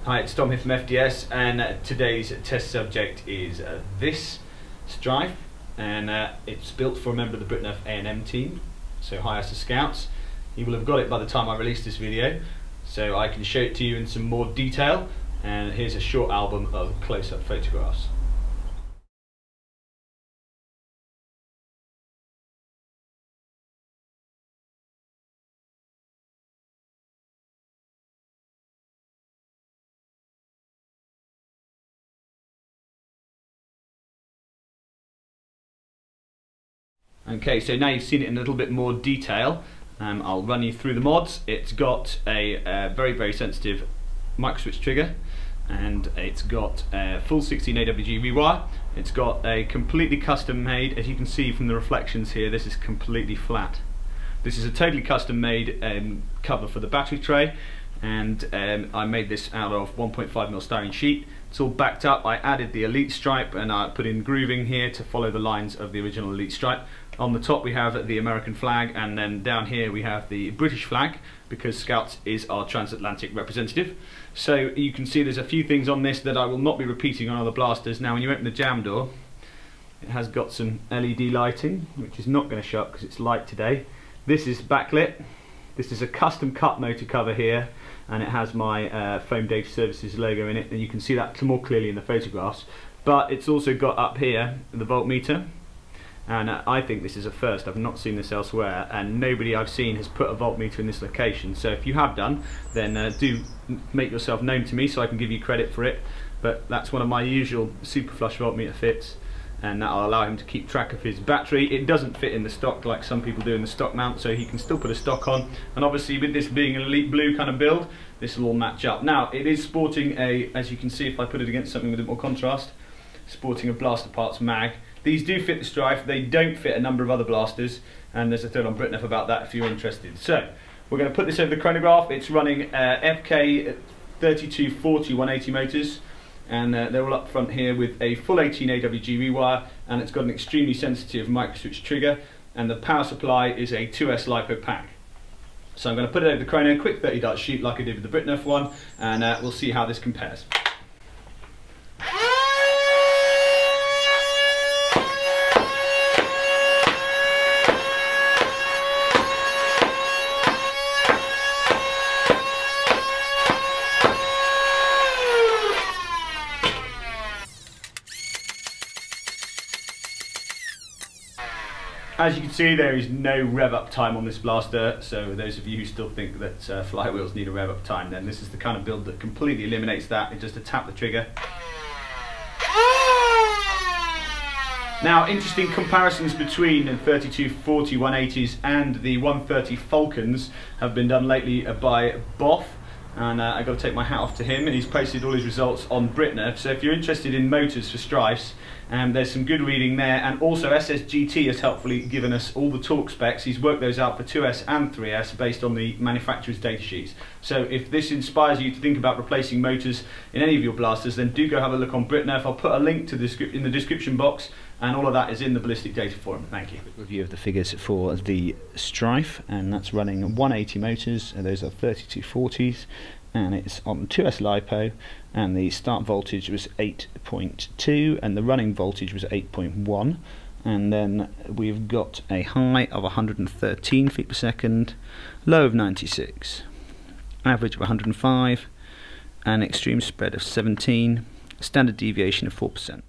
Hi, it's Tom here from FDS, and today's test subject is this Strife, and it's built for a member of the Britnef A&M team, so HiASA Scouts. He will have got it by the time I release this video, so I can show it to you in some more detail, and here's a short album of close-up photographs. Okay, so now you've seen it in a little bit more detail. I'll run you through the mods. It's got a very sensitive microswitch trigger, and it's got a full 16 AWG rewire. It's got a completely custom made, as you can see from the reflections here, this is completely flat. This is a totally custom made cover for the battery tray, and I made this out of 1.5mm styrene sheet. It's all backed up. I added the Elite stripe and I put in grooving here to follow the lines of the original Elite stripe. On the top we have the American flag, and then down here we have the British flag, because Scouts is our transatlantic representative. So you can see there's a few things on this that I will not be repeating on other blasters. Now when you open the jam door, it has got some LED lighting, which is not going to show up because it's light today. This is backlit. This is a custom cut motor cover here, and it has my Foam Data Services logo in it, and you can see that more clearly in the photographs. But it's also got up here the voltmeter, and I think this is a first. I've not seen this elsewhere, and nobody I've seen has put a voltmeter in this location. So if you have done, then do make yourself known to me so I can give you credit for it. But that's one of my usual super flush voltmeter fits, and that'll allow him to keep track of his battery. It doesn't fit in the stock like some people do in the stock mount, so he can still put a stock on, and obviously with this being an Elite Blue kind of build, this will all match up. Now it is sporting a, as you can see if I put it against something with a bit more contrast, sporting a Blaster Parts mag. These do fit the Strife, they don't fit a number of other blasters, and there's a thread on Britnef about that if you're interested. So we're going to put this over the chronograph. It's running FK 3240 180 motors, and they're all up front here with a full 18 AWG rewire, and it's got an extremely sensitive microswitch trigger, and the power supply is a 2S LiPo pack. So I'm going to put it over the chrono, quick 30 dart shoot like I did with the Britnef one, and we'll see how this compares. As you can see, there is no rev up time on this blaster, so those of you who still think that flywheels need a rev up time, then this is the kind of build that completely eliminates that. It's just a tap the trigger. Now, interesting comparisons between the 3240 180s and the 130 Falcons have been done lately by Boff, and I've got to take my hat off to him, and he's posted all his results on Britnef. So if you're interested in motors for Strifes, there's some good reading there, and also SSGT has helpfully given us all the torque specs. He's worked those out for 2S and 3S based on the manufacturer's data sheets. So if this inspires you to think about replacing motors in any of your blasters, then do go have a look on Britnef. I'll put a link to in the description box, and all of that is in the Ballistic Data Forum. Thank you. Review of the figures for the Strife, and that's running 180 motors, and those are 3240s, and it's on 2S LiPo, and the start voltage was 8.2 and the running voltage was 8.1, and then we've got a high of 113 feet per second, low of 96, average of 105, and extreme spread of 17, standard deviation of 4%.